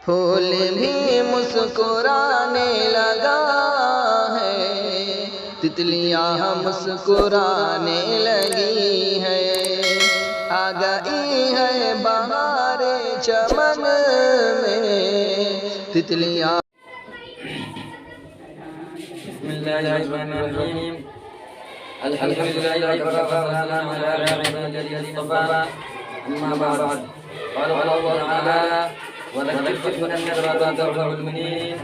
پھول بھی مسکرانے لگا ہے، تتلیاں مسکرانے لگی ہے، آ گئی ہے بہار چمن میں تتلیاں۔ بسم اللہ الرحمن الرحیم، الحمد للہ وکفی وسلام علی عبادہ الذین اصطفی، اما بعد، قال اللہ تعالی وذکر فإن الذکرى تنفع المؤمنین۔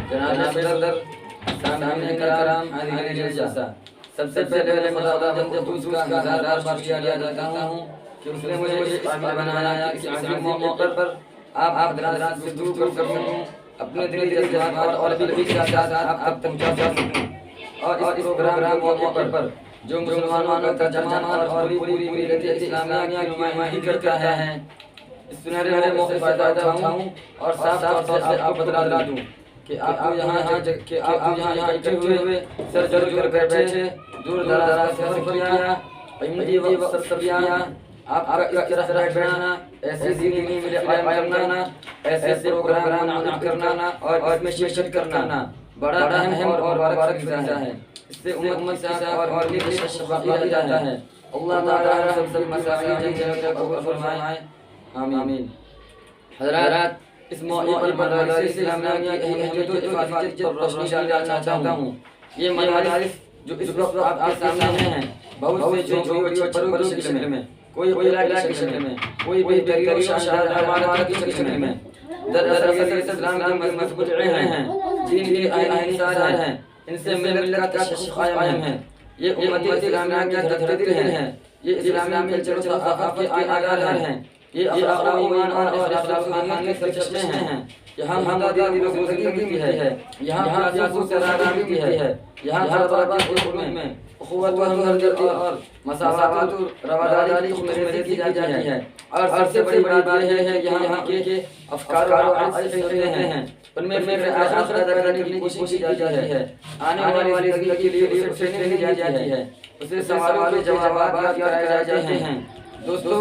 جناب صدر، سامعین کرام، حاضرین جلسہ، سب سے پہلے میں خدا بند قدوس کا ہزار بار شکریہ ادا کرتا ہوں کہ اس نے مجھے اس قابل بنایا کہ اس عظیم موقع پر آپ حضرات سے گفتگو کر سکوں، اپنے دلی جذبات اور ابھی کے ساتھ آپ تک پہنچا سکوں، اور اس پروگرام موقع پر جو مسلمانوں کا ترجمہ اور پوری ملت اسلامیہ کی نمائندگی کرتا ہے، اس سنہرے موقع سے فائدہ اٹھاؤں اور صاف طور سے آپ کو بتلا دوں کہ آپ یہاں اکٹھے ہوئے سر جوڑ کر بیٹھے، دور دراز سے سفر کیا، قیمتی وقت صرف کیا، آپ کا اس طرح بیٹھنا، ایسے دینی قائم کرنا، ایسے پروگرام منعقد کرنا اور اس میں شرکت کرنا بڑا اہم اور مبارک حصہ ہے۔ اس سے امت سے اور بھی شفاقی جاتا ہے۔ اللہ تعالی سب مسائل جنت کو فرمائے، آمین۔ حضرات، اس موقع پر مدارس اسلامیہ کی اہمیت و افادیت پر روشنی ڈالنا چاہتا ہوں۔ یہ مدارس جو اس وقت آپ کے سامنے ہیں، بہت سے چھوٹی بڑوں کی شکل میں، کوئی قلعہ کی شکل میں، کوئی بہترین و شاندار عمارت کی شکل میں، دراصل اسلام کے مضبوط ہیں، دین کے آئین ساز ہیں، ان سے ملت کا تشخیص قائم ہے۔ یہ امت اسلامیہ کی دھڑکن ہیں، یہ اسلام کے چلو ثقافت کے آیات ہیں، یہ اخلاق و ایمان اور اخلاق کے سرچشمے ہیں۔ یہاں ہمدردی و بزرگی بھی ہے، یہاں سیاست و سراداری بھی ہے، یہاں طلباء کے علم میں اخوت و ہمدردی اور مساوات و رواداری کی تربیت کی جاتی ہے، اور سب سے بڑی بات یہ ہے کہ یہاں کے افکار و عقائد صحیح ہیں، ان میں آخرت ادا کرنے کی کوشش کی جاتی ہے، آنے والی زندگی کے لیے اسے ٹریننگ دی جاتی ہے، اسے سوالوں کے جوابات کرائے جاتے ہیں۔ دوستو،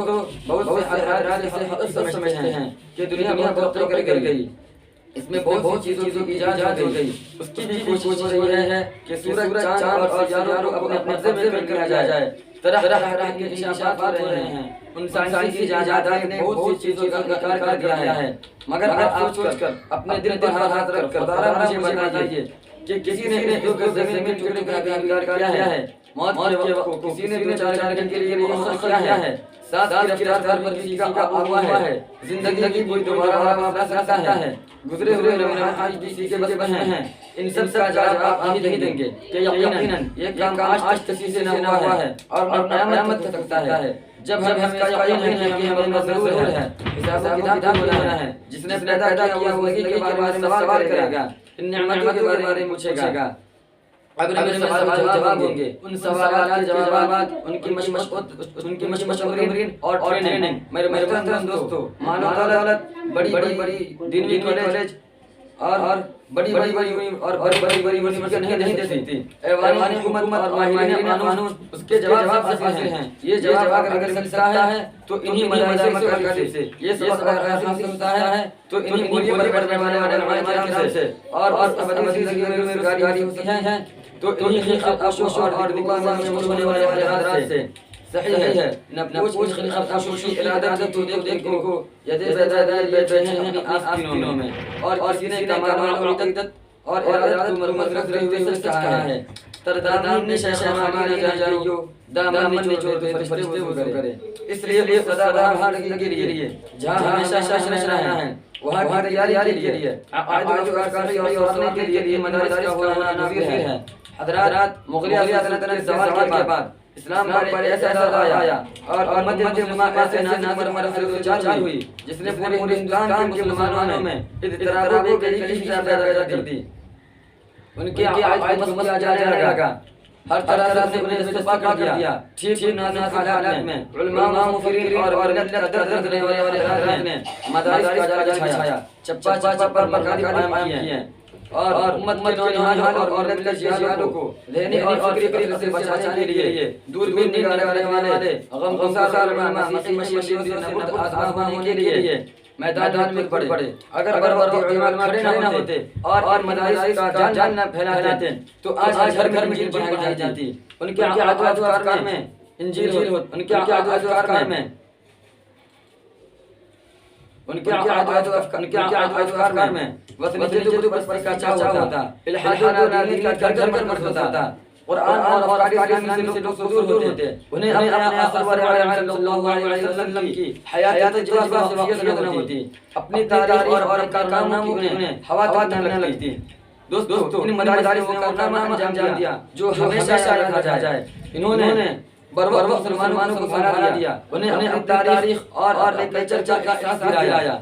بہت سے حضرات اسے حقیقت سمجھتے ہیں کہ دنیا بہت ترقی کر گئی، اس میں بہت سی چیزوں کی ایجاد ہو گئی، اس کی بھی کوشش ہو رہی ہے کہ سورج، چاند اور سیاروں کو اپنے قبضے میں کر لیا جائے۔ طرح طرح کے انکشافات ہو رہے ہیں، ان سائنسی ایجادات نے بہت سی چیزوں کا انکار کر دیا ہے، مگر آپ سوچ کر اپنے دل پر ہاتھ رکھ کر خدا مجھے بتائیے کہ کسی نے ایک زمین کے ٹکڑے کا انکار کیا ہے؟ موت کے وقت کسی نے دو چار گھنٹے کے لیے مؤخر کیا ہے؟ ساتھ کی رفتار پر کسی کا آب ہوا ہے؟ زندگی کوئی دوبارہ واپس آتا ہے؟ گزرے ہوئے لمحات کسی کے بس میں ہیں؟ ان سب کا جواب آپ نہیں دیں گے کہ یقیناً یہ کام آج کسی سے نہ ہوا ہے اور قیامت تک سکتا ہے، جب ہم اس کا یقین ہے کہ ہمیں ضرور ہے، حساب و کتاب ہونا ہے، جس نے پیدا کیا وہ کے بارے میں سوال کرے گا، ان نعمتوں کے بارے میں پوچھے گا، اب میں سوالات جواب دیں گے، ان سوالات کے جوابات، ان کی مشق تمرین اور ٹریننگ۔ میرے محترم دوستو، مال و دولت، بڑی دینی کالج اور بڑی یونیورسٹیاں نہیں دے سکتی، ایوان حکومت اور ماہرین قانون اس کے جواب حاصل ہیں۔ یہ جواب اگر مل سکتا ہے تو انہی مدارس سے، یہ سبق اگر حاصل ہوتا ہے تو انہی بولیوں پر پڑھنے والے علماء سے، اور ابدی زندگی میں روزگاری ہوتی ہے تو انہی خلقاش اور دکان میں ہونے والے حضرات سے۔ صحیح ہے، نہ پوچھ خلقاش کی ارادہ تو دیکھو یدے بیداری بیٹھے ہیں اپنی آستینوں میں، اور کسی نے کمال و عقیدت اور ارادت مرمت رکھتے ہوئے سچ کہا ہے، تردامین نے شیخ ہماری جائیو دامن نے جو فرشتے وہ کرے، اس لیے سدا بہار کے لیے جہاں ہمیشہ شاش رہنا ہے، وہاں کی تیاری کے لیے عقائد و افکار اور سننے کے لیے مدارس کا ہونا نظیر ہے۔ حضرات، مغلیہ سلطنت کے زوال کے بعد اسلام پر ایسا اثر آیا اور امت مسلمہ ایسے نازک مرحلے سے چار ہوئی جس نے پورے ہندوستان کے مسلمانوں میں اضطراب و کئی پیدا کر دی، ان کے عقائد کو مسئلہ جانے لگا، ہر طرح سے انہیں استفاق کر دیا۔ ٹھیک نازک حالات میں علماء مفکرین اور ملت کا درد دینے والے حضرات نے مدارس کا جال بچھایا، چپا پر مکاتب قائم کیے، اور امت کے نوجوان اور ملت کے جہالوں کو ذہنی اور فکری سے بچانے کے لیے دوربین نگاہ رکھنے والے غم گسار علماء مسیح اور نبوت آسمان ہونے کے لیے میدان میں پڑے اگر وہ علماء کھڑے نہ ہوتے اور مدارس کا جان نہ پھیلاتے تو آج ہر گھر میں انجیل پڑھائی جاتی. ان کے عقائد و افکار میں انجیل ہوتی. ان کے عقائد و افکار میں وطنیت و پرستی کا چاہا ہوتا. الحاد و نادری کا گھر گھر میں ہوتا تھا. قرآن اور حدیث سے لوگ دور ہوتے. انہیں اپنے آقا صلی اللہ علیہ وسلم کی حیات تجربہ سے واقفیت نہ ہوتی. اپنی تاریخ اور کارناموں کی انہیں ہوا تک نہ لگتی. دوستو ان مدارس نے وہ کارنامہ انجام دیا جو ہمیشہ یاد رکھا جائے. انہوں نے بروقت مسلمانوں کو بنا دیا. انہیں اپنی تاریخ اور لٹریچر کا احساس دلایا.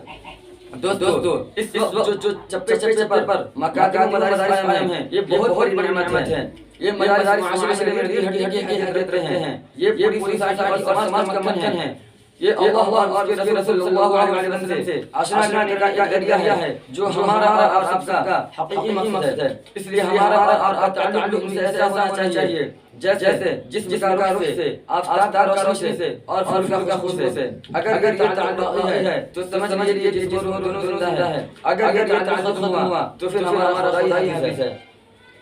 دوستو اس وقت جو چپے چپے پر مکاتب مدارس قائم ہیں یہ بہت بڑی نعمت ہے. یہ مدارس معاشرے میں ریڑھ ہڈی کی حیثیت رہتے ہیں. یہ پوری سوسائٹی اور سماج کا مکن ہے. یہ اللہ اور اس کے رسول صلی اللہ علیہ وسلم سے آشنا کرانے کا ایک ذریعہ ہے جو ہمارا اور آپ کا حقیقی مقصد ہے. اس لیے ہمارا اور آپ کا تعلق ان سے ایسا ہونا چاہیے جیسے جسم کا روح سے، آفتاب کا روشنی سے اور پھول کا خوشبو سے. اگر یہ تعلق ہے تو سمجھ لیجیے جسم اور روح دونوں زندہ ہے. اگر یہ تعلق ختم ہوا تو پھر ہمارا خدائی حافظ ہے.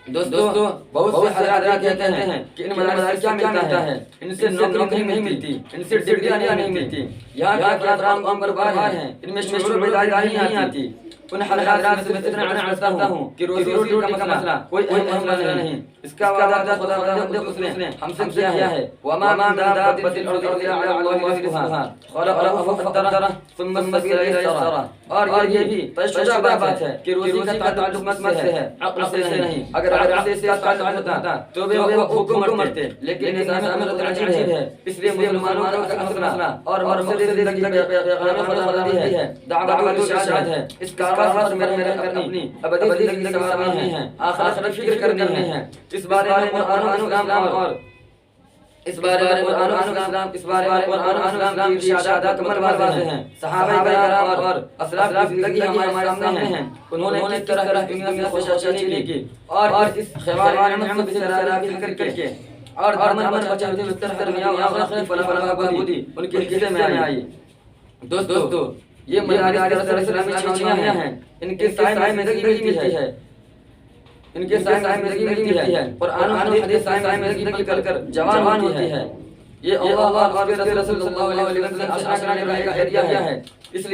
دوستو بہت سے حضرات کہتے ہیں کہ ان مدارس کیا ملتا ہے. ان سے نوکری نہیں ملتی، ان سے ڈگریاں نہیں ملتی. یہاں کے افراد پر بار ہیں، ان میں شعور بیداری نہیں آتی. ان حضرات سے میں اتنا عرض کرتا ہوں کہ روزی روٹی کا مسئلہ کوئی اہم مسئلہ نہیں. اس کا وعدہ خداوند اس نے ہم سے کیا ہے. وما من دابۃ فی الارض الا علی اللہ رزقها خلقها فقدره ثم السبیل یسرا. اور یہ بھی شجاع بات ہے کہ روزی کا تعلق مت سے ہے، عقل سے نہیں. اگر عقل سے تعلق ہوتا تو وہ حکم مرتے. لیکن نظام عمل عجیب ہے. اس لیے مسلمانوں کا مسئلہ اور مرحلے زندگی کا پیغام خدا دی ہے، دعوت و ارشاد ہے. اس کا میرے اپنی ابدی زندگی سوارنی ہے، آخرت کی فکر کرنی ہے. اس بارے میں قرآن و اسلام اور اس بارے میں قرآن و اسلام کی ارشادات واضح ہیں. صحابہ کرام اور اسلاف کی زندگی ہمارے سامنے ہیں. انہوں نے کس طرح دنیا میں خوشحالی کی اور اس خیال نعمت سے راضی کر کے اور دامن بچاتے ہوئے طرح دنیا و آخرت کی فلاح بہبودی ان کے حصے میں آئی. دوستو یہ مدارس اسلامی چھوڑیاں ہیں. ان کے سائے میں زندگی ملتی ہے. ان کے سائے میں زندگی ملتی ہے. قرآن و حدیث سائے میں زندگی کر جوان ہوتی ہے. یہ اللہ اور اس کے رسول صلی اللہ علیہ وسلم سے آشنا کرانے کا ایک ذریعہ ہے. اس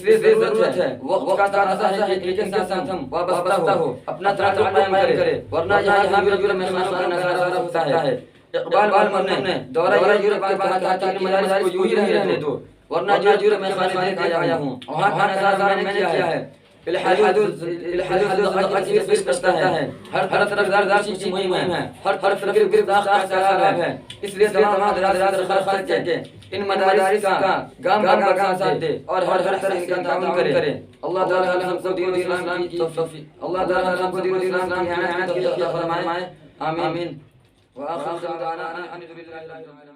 لیے ضرورت ہے وقت کا تقاضا ہے کہ ایک انسان ہم وابستہ ہو، اپنا تعلق قائم کرے، ورنہ یہاں بھی مہمانوں کا نظارہ ہوتا ہے. اقبال مرحوم نے دورہ یورپ کے بعد کہا کہ مدارس کو یوں ہی رہنے دو، ورنہ جو یورپ میں خانے کے آیا ہوں وہاں کا نظارہ میں نے کیا ہے. الحدود عجیب پیش کرتا ہے. ہر طرف دار چیز مہم ہے، ہر طرف گرفتار کا سراب ہے. اس لیے تمام حضرات درخواست ہے کہ ان مدارس کا گام کا ساتھ دے اور ہر طرح ان کا تعاون کرے. اللہ تعالی ہم کو دین اسلام کی توفیق، اللہ تعالی ہم کو دین اسلام کی عنایت کی عطا فرمائے. آمین. وآخر دعوانا ان الحمد للہ رب العالمین.